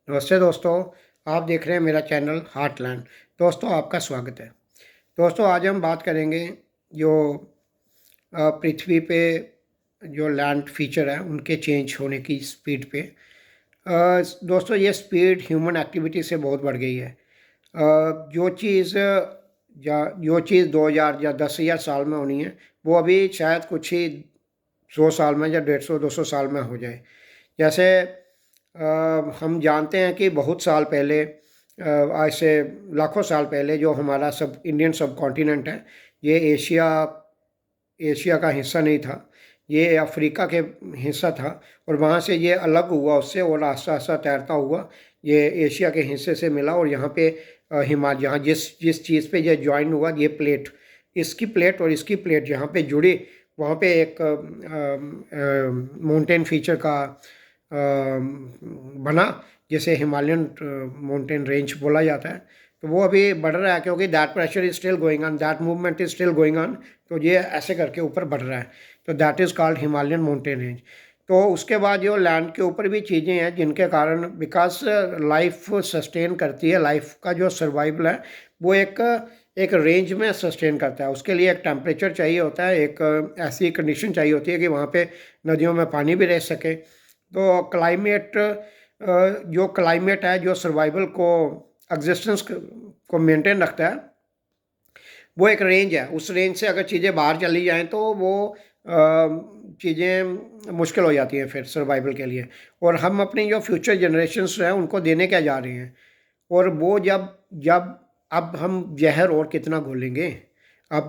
नमस्ते दोस्तों। आप देख रहे हैं मेरा चैनल हार्टलैंड। दोस्तों, आपका स्वागत है। दोस्तों, आज हम बात करेंगे जो पृथ्वी पे जो लैंड फीचर है उनके चेंज होने की स्पीड पे। दोस्तों, ये स्पीड ह्यूमन एक्टिविटी से बहुत बढ़ गई है। जो चीज़ या जो चीज़ 2000 या 10,000 साल में होनी है, वो अभी शायद कुछ ही 100 साल में या 150-200 साल में हो जाए। जैसे हम जानते हैं कि बहुत साल पहले, आज से लाखों साल पहले, जो हमारा सब इंडियन सब कॉन्टिनेंट है, ये एशिया एशिया का हिस्सा नहीं था। ये अफ्रीका के हिस्सा था और वहाँ से ये अलग हुआ उससे, और आस्ता आस्ता तैरता हुआ ये एशिया के हिस्से से मिला। और यहाँ पे हिमालय, यहाँ जिस जिस चीज़ पे ये ज्वाइन हुआ, ये प्लेट, इसकी प्लेट और इसकी प्लेट यहाँ पे जुड़ी, वहाँ पे एक माउंटेन फीचर का बना, जिसे हिमालयन माउंटेन रेंज बोला जाता है। तो वो अभी बढ़ रहा है क्योंकि that pressure is still going on, that movement is still going on. तो ये ऐसे करके ऊपर बढ़ रहा है, तो that is called Himalayan mountain range. तो उसके बाद जो लैंड के ऊपर भी चीज़ें हैं जिनके कारण, बिकॉज लाइफ सस्टेन करती है, लाइफ का जो सर्वाइवल है वो एक एक रेंज में सस्टेन करता है। उसके लिए एक टेम्परेचर चाहिए होता है, एक ऐसी कंडीशन चाहिए होती है कि वहाँ पे नदियों में पानी भी रह सके। तो क्लाइमेट, जो क्लाइमेट है जो सर्वाइवल को, एग्जिस्टेंस को मेंटेन रखता है, वो एक रेंज है। उस रेंज से अगर चीज़ें बाहर चली जाएं तो वो चीज़ें मुश्किल हो जाती हैं फिर सर्वाइवल के लिए। और हम अपनी जो फ्यूचर जनरेशन्स हैं उनको देने क्या जा रहे हैं। और वो जब जब अब हम जहर और कितना घोलेंगे। अब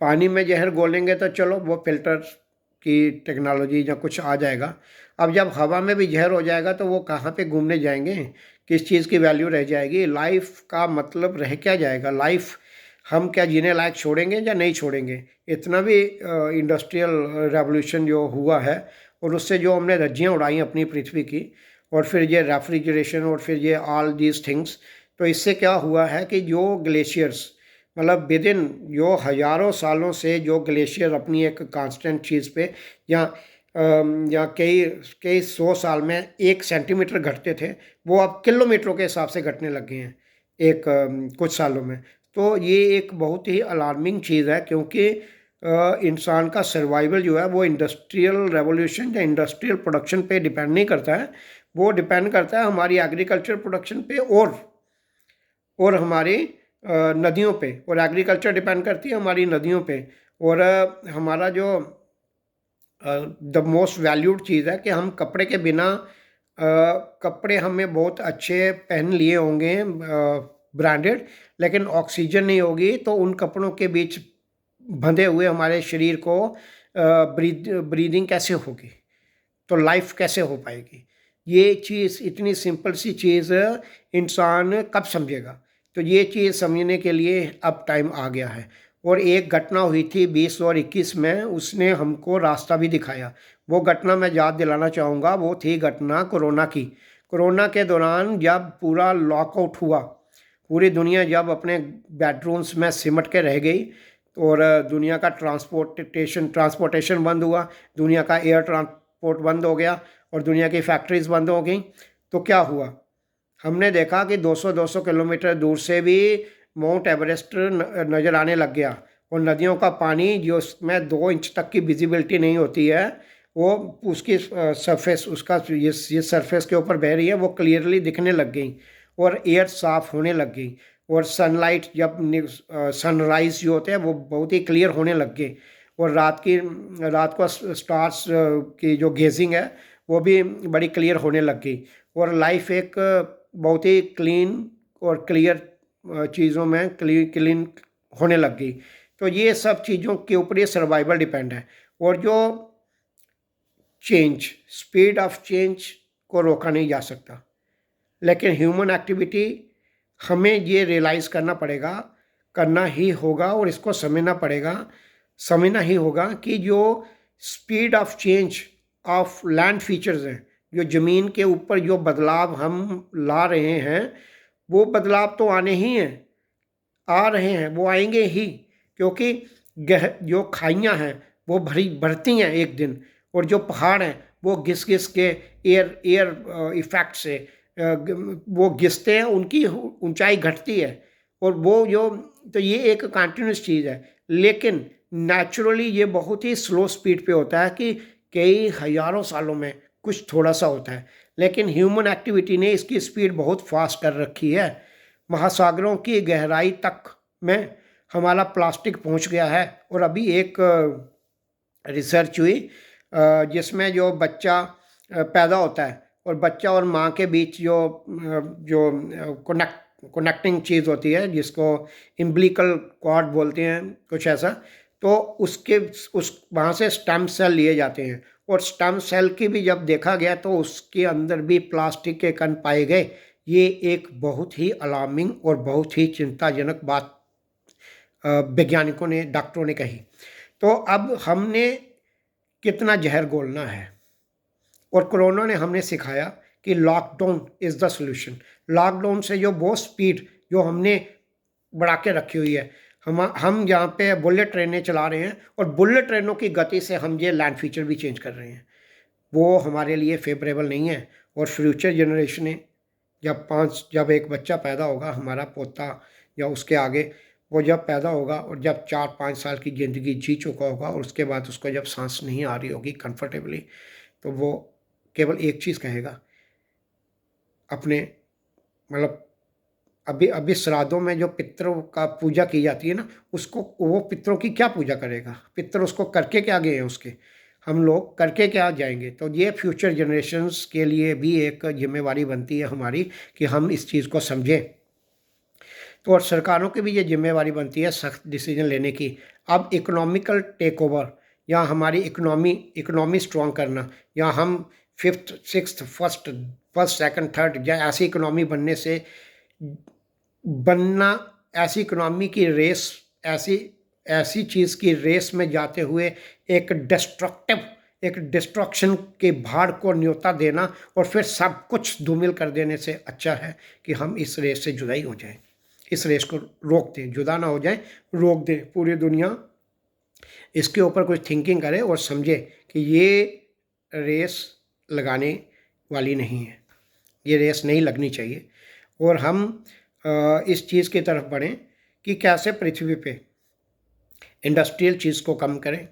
पानी में जहर घोलेंगे तो चलो वो फिल्टर की टेक्नोलॉजी या कुछ आ जाएगा। अब जब हवा में भी जहर हो जाएगा तो वो कहाँ पे घूमने जाएंगे, किस चीज़ की वैल्यू रह जाएगी, लाइफ का मतलब रह क्या जाएगा। लाइफ हम क्या जीने लायक छोड़ेंगे या नहीं छोड़ेंगे। इतना भी इंडस्ट्रियल रेवोल्यूशन जो हुआ है और उससे जो हमने धज्जियाँ उड़ाई अपनी पृथ्वी की, और फिर ये रेफ्रिजरेशन और फिर ये ऑल दीज थिंग्स, तो इससे क्या हुआ है कि जो ग्लेशियर्स, मतलब विद इन जो हज़ारों सालों से जो ग्लेशियर अपनी एक कांस्टेंट चीज़ पे, या या कई कई 100 साल में 1 सेंटीमीटर घटते थे, वो अब किलोमीटरों के हिसाब से घटने लग गए हैं एक कुछ सालों में। तो ये एक बहुत ही अलार्मिंग चीज़ है क्योंकि इंसान का सर्वाइवल जो है वो इंडस्ट्रियल रेवोल्यूशन या इंडस्ट्रियल प्रोडक्शन पे डिपेंड नहीं करता है। वो डिपेंड करता है हमारी एग्रीकल्चर प्रोडक्शन पे, और हमारी नदियों पे। और एग्रीकल्चर डिपेंड करती है हमारी नदियों पे। और हमारा जो द मोस्ट वैल्यूड चीज़ है कि हम कपड़े के बिना, कपड़े हमें बहुत अच्छे पहन लिए होंगे ब्रांडेड, लेकिन ऑक्सीजन नहीं होगी तो उन कपड़ों के बीच बंधे हुए हमारे शरीर को ब्रीदिंग कैसे होगी, तो लाइफ कैसे हो पाएगी। ये चीज़, इतनी सिंपल सी चीज़ इंसान कब समझेगा। तो ये चीज़ समझने के लिए अब टाइम आ गया है। और एक घटना हुई थी 20 और 21 में, उसने हमको रास्ता भी दिखाया। वो घटना मैं याद दिलाना चाहूँगा, वो थी घटना कोरोना की। कोरोना के दौरान जब पूरा लॉकआउट हुआ, पूरी दुनिया जब अपने बेडरूम्स में सिमट के रह गई, और दुनिया का ट्रांसपोर्टेशन बंद हुआ, दुनिया का एयर ट्रांसपोर्ट बंद हो गया, और दुनिया की फैक्ट्रीज बंद हो गई, तो क्या हुआ। हमने देखा कि 200-200 किलोमीटर दूर से भी माउंट एवरेस्ट नज़र आने लग गया। और नदियों का पानी जो उसमें 2 इंच तक की विजिबिलिटी नहीं होती है, वो उसकी सरफेस, उसका ये सरफेस के ऊपर बह रही है, वो क्लियरली दिखने लग गई। और एयर साफ होने लग गई। और सनलाइट, जब सनराइज जो होते हैं वो बहुत ही क्लियर होने लग गए। और रात को स्टार्स की जो गेजिंग है वो भी बड़ी क्लियर होने लग गई। और लाइफ एक बहुत ही क्लीन और क्लियर चीज़ों में क्लीन होने लग गई। तो ये सब चीज़ों के ऊपर ये सर्वाइवल डिपेंड है। और जो चेंज, स्पीड ऑफ चेंज को रोका नहीं जा सकता, लेकिन ह्यूमन एक्टिविटी, हमें ये रियलाइज़ करना पड़ेगा, करना ही होगा, और इसको समझना ही होगा कि जो speed of change of land features हैं, जो ज़मीन के ऊपर जो बदलाव हम ला रहे हैं, वो बदलाव तो आने ही हैं, आ रहे हैं, वो आएंगे ही। क्योंकि जो खाइयाँ हैं वो बढ़ती हैं एक दिन, और जो पहाड़ हैं वो घिस घिस के एयर एयर इफेक्ट से वो घिसते हैं, उनकी ऊंचाई घटती है। और वो जो, तो ये एक कंटिन्यूस चीज़ है, लेकिन नेचुरली ये बहुत ही स्लो स्पीड पे होता है कि कई हज़ारों सालों में कुछ थोड़ा सा होता है। लेकिन ह्यूमन एक्टिविटी ने इसकी स्पीड बहुत फास्ट कर रखी है। महासागरों की गहराई तक में हमारा प्लास्टिक पहुंच गया है। और अभी एक रिसर्च हुई जिसमें जो बच्चा पैदा होता है और बच्चा और माँ के बीच जो जो कनेक्टिंग चीज़ होती है, जिसको इम्बिलिकल कॉर्ड बोलते हैं कुछ ऐसा, तो उसके उस वहाँ से स्टेम सेल लिए जाते हैं। और स्टेम सेल की भी जब देखा गया तो उसके अंदर भी प्लास्टिक के कण पाए गए। ये एक बहुत ही अलार्मिंग और बहुत ही चिंताजनक बात वैज्ञानिकों ने, डॉक्टरों ने कही। तो अब हमने कितना जहर घोलना है। और कोरोना ने हमें सिखाया कि lockdown is the solution. Lockdown से जो बहुत स्पीड जो हमने बढ़ा के रखी हुई है, हम यहाँ पे बुलेट ट्रेनें चला रहे हैं और बुलेट ट्रेनों की गति से हम ये लैंड फीचर भी चेंज कर रहे हैं, वो हमारे लिए फेवरेबल नहीं है। और फ्यूचर जनरेशनें जब एक बच्चा पैदा होगा, हमारा पोता या उसके आगे, वो जब पैदा होगा और जब 4-5 साल की ज़िंदगी जी चुका होगा और उसके बाद उसको जब सांस नहीं आ रही होगी कंफर्टेबली, तो वो केवल एक चीज़ कहेगा अपने, मतलब अभी अभी श्राद्धों में जो पितरों का पूजा की जाती है ना, उसको, वो पितरों की क्या पूजा करेगा? पितर उसको करके क्या गए हैं उसके, हम लोग करके क्या जाएंगे? तो ये फ्यूचर जनरेशन्स के लिए भी एक जिम्मेवारी बनती है हमारी कि हम इस चीज़ को समझें। तो और सरकारों की भी ये जिम्मेवारी बनती है सख्त डिसीजन लेने की। अब इकोनॉमिकल टेक ओवर, या हमारी इकोनॉमी स्ट्रॉन्ग करना, या हम fifth sixth first second third, या ऐसी इकोनॉमी बनना, ऐसी इकोनॉमी की रेस, ऐसी ऐसी चीज़ की रेस में जाते हुए एक डिस्ट्रक्शन के भाड़ को न्योता देना और फिर सब कुछ धूमिल कर देने से अच्छा है कि हम इस रेस से जुदा ही हो जाएं, इस रेस को रोक दें, जुदा ना हो जाए, रोक दें। पूरी दुनिया इसके ऊपर कुछ थिंकिंग करे और समझे कि ये रेस लगाने वाली नहीं है, ये रेस नहीं लगनी चाहिए। और हम इस चीज़ की तरफ बढ़ें कि कैसे पृथ्वी पे इंडस्ट्रियल चीज़ को कम करें,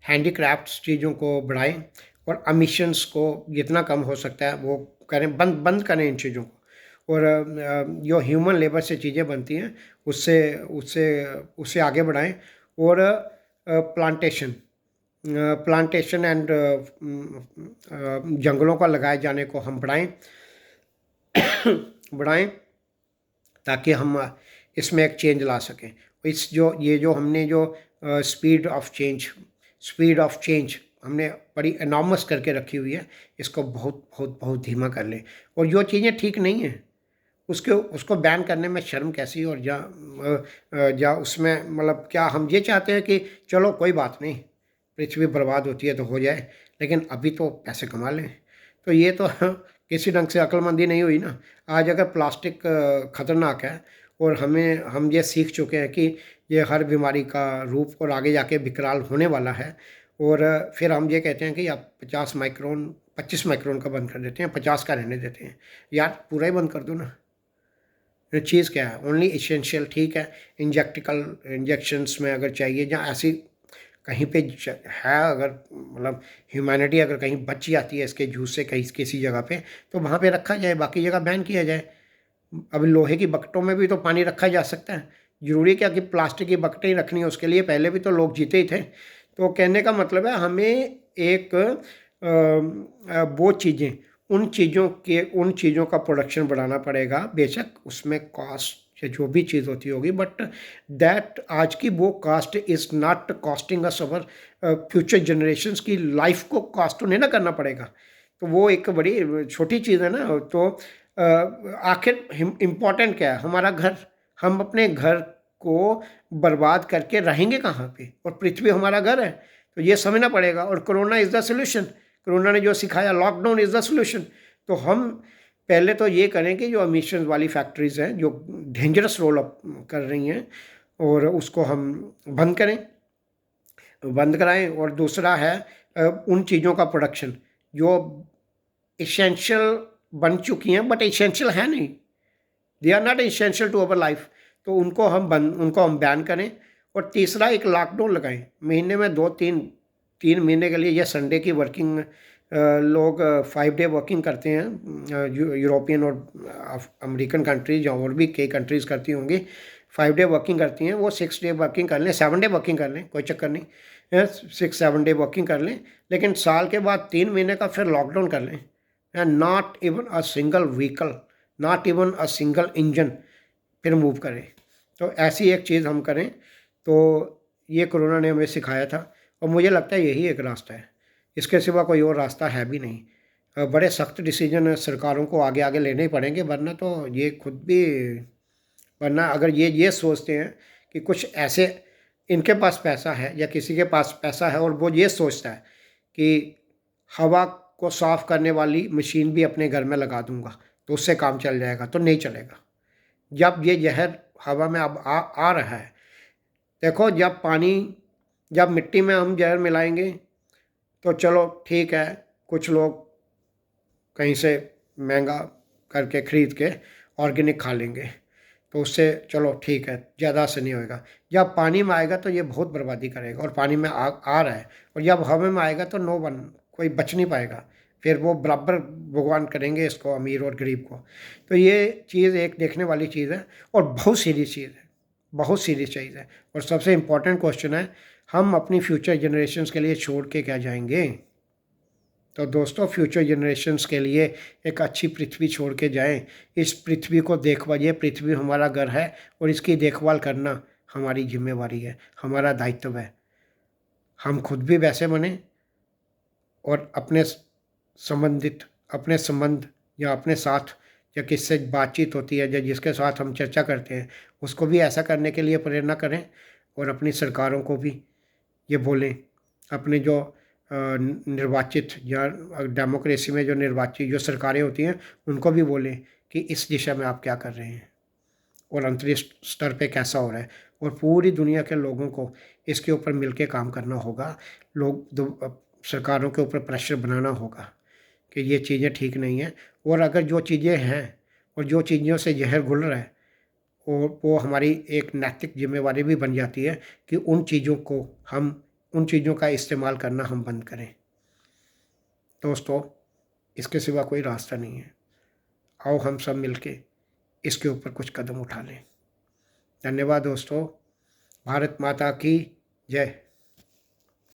हैंडीक्राफ्ट्स चीज़ों को बढ़ाएं और एमिशंस को जितना कम हो सकता है वो करें, बंद करें इन चीज़ों को। और जो ह्यूमन लेबर से चीज़ें बनती हैं उससे उससे उससे आगे बढ़ाएं। और प्लांटेशन एंड जंगलों का लगाए जाने को हम बढ़ाएं ताकि हम इसमें एक चेंज ला सकें। ये जो हमने जो स्पीड ऑफ चेंज हमने बड़ी एनॉर्मस करके रखी हुई है, इसको बहुत बहुत बहुत धीमा कर लें। और जो चीज़ें ठीक नहीं हैं उसको बैन करने में शर्म कैसी, और या उसमें मतलब क्या हम ये चाहते हैं कि चलो कोई बात नहीं, पृथ्वी बर्बाद होती है तो हो जाए, लेकिन अभी तो पैसे कमा लें। तो ये तो किसी ढंग से अक्लमंदी नहीं हुई ना। आज अगर प्लास्टिक ख़तरनाक है और हम ये सीख चुके हैं कि ये हर बीमारी का रूप और आगे जाके विकराल होने वाला है, और फिर हम ये कहते हैं कि आप 25 माइक्रोन का बंद कर देते हैं, 50 का रहने देते हैं। यार पूरा ही बंद कर दो ना। चीज़ क्या है? ओनली इसेंशियल, ठीक है। इंजेक्शंस में अगर चाहिए, जहाँ ऐसी कहीं पे है, अगर मतलब ह्यूमैनिटी अगर कहीं बच जाती है इसके जूस से कहीं किसी जगह पे, तो वहाँ पे रखा जाए, बाकी जगह बैन किया जाए। अब लोहे की बकेटों में भी तो पानी रखा जा सकता है, ज़रूरी क्या कि प्लास्टिक की बकेटें ही रखनी है? उसके लिए पहले भी तो लोग जीते ही थे। तो कहने का मतलब है हमें एक वो चीज़ें, उन चीज़ों का प्रोडक्शन बढ़ाना पड़ेगा। बेशक उसमें कॉस्ट या जो भी चीज़ होती होगी, बट दैट आज की वो caste is not costing us our future generations की लाइफ को कॉस्ट उन्हें ना करना पड़ेगा। तो वो एक बड़ी छोटी चीज़ है ना। तो आखिर इम्पॉर्टेंट क्या है? हमारा घर। हम अपने घर को बर्बाद करके रहेंगे कहाँ पे? और पृथ्वी हमारा घर है, तो ये समझना पड़ेगा। और corona is the solution. Corona ने जो सिखाया, लॉकडाउन इज़ द सोल्यूशन। तो हम पहले तो ये करें कि जो एमिशन वाली फैक्ट्रीज़ हैं जो डेंजरस रोल कर रही हैं, और उसको हम बंद कराएं। और दूसरा है उन चीज़ों का प्रोडक्शन जो इसेंशियल बन चुकी हैं बट इसेंशियल है नहीं, they are not essential to our life. तो उनको हम बैन करें। और तीसरा एक लॉकडाउन लगाएं, महीने में 2-3 महीने के लिए। यह संडे की वर्किंग, लोग 5 डे वर्किंग करते हैं, यूरोपियन और अमेरिकन कंट्रीज या और भी कई कंट्रीज़ करती होंगी, 5 डे वर्किंग करती हैं। वो 6 डे वर्किंग कर लें, 7 डे वर्किंग कर लें, कोई चक्कर नहीं, 6-7 डे वर्किंग कर लें। लेकिन साल के बाद 3 महीने का फिर लॉकडाउन कर लें, and not even a single vehicle, not even a single engine फिर मूव करें। तो ऐसी एक चीज़ हम करें। तो ये कोरोना ने हमें सिखाया था, और मुझे लगता है यही एक रास्ता है, इसके सिवा कोई और रास्ता है भी नहीं। बड़े सख्त डिसीजन सरकारों को आगे आगे लेने ही पड़ेंगे, वरना तो ये खुद भी, वरना अगर ये सोचते हैं कि कुछ ऐसे, इनके पास पैसा है या किसी के पास पैसा है और वो ये सोचता है कि हवा को साफ़ करने वाली मशीन भी अपने घर में लगा दूंगा तो उससे काम चल जाएगा, तो नहीं चलेगा। जब ये जहर हवा में अब आ रहा है, देखो, जब मिट्टी में हम जहर मिलाएंगे तो चलो ठीक है, कुछ लोग कहीं से महंगा करके ख़रीद के ऑर्गेनिक खा लेंगे, तो उससे चलो ठीक है, ज़्यादा असर नहीं होएगा। जब पानी में आएगा तो ये बहुत बर्बादी करेगा, और पानी में आ रहा है। और जब हवा में आएगा तो कोई बच नहीं पाएगा, फिर वो बराबर भगवान करेंगे इसको, अमीर और गरीब को। तो ये चीज़ एक देखने वाली चीज़ है, और बहुत सीरियस चीज़ है, बहुत सीरियस चीज़ है। और सबसे इम्पोर्टेंट क्वेश्चन है, हम अपनी फ्यूचर जनरेशन्स के लिए छोड़ के क्या जाएंगे? तो दोस्तों, फ्यूचर जनरेशन्स के लिए एक अच्छी पृथ्वी छोड़ के जाएं। इस पृथ्वी को देखभाल, ये पृथ्वी हमारा घर है, और इसकी देखभाल करना हमारी जिम्मेवारी है, हमारा दायित्व है। हम खुद भी वैसे बने, और अपने संबंध या अपने साथ या किससे बातचीत होती है या जिसके साथ हम चर्चा करते हैं, उसको भी ऐसा करने के लिए प्रेरणा करें। और अपनी सरकारों को भी ये बोलें, अपने जो निर्वाचित या डेमोक्रेसी में जो निर्वाचित जो सरकारें होती हैं, उनको भी बोलें कि इस दिशा में आप क्या कर रहे हैं और अंतरिक्ष स्तर पे कैसा हो रहा है। और पूरी दुनिया के लोगों को इसके ऊपर मिलके काम करना होगा। सरकारों के ऊपर प्रेशर बनाना होगा कि ये चीज़ें ठीक नहीं हैं। और अगर जो चीज़ें हैं और जो चीज़ों से जहर घुल रहा है, और वो हमारी एक नैतिक जिम्मेवारी भी बन जाती है कि उन चीज़ों का इस्तेमाल करना हम बंद करें। दोस्तों, इसके सिवा कोई रास्ता नहीं है। आओ हम सब मिलके इसके ऊपर कुछ कदम उठा लें। धन्यवाद दोस्तों। भारत माता की जय।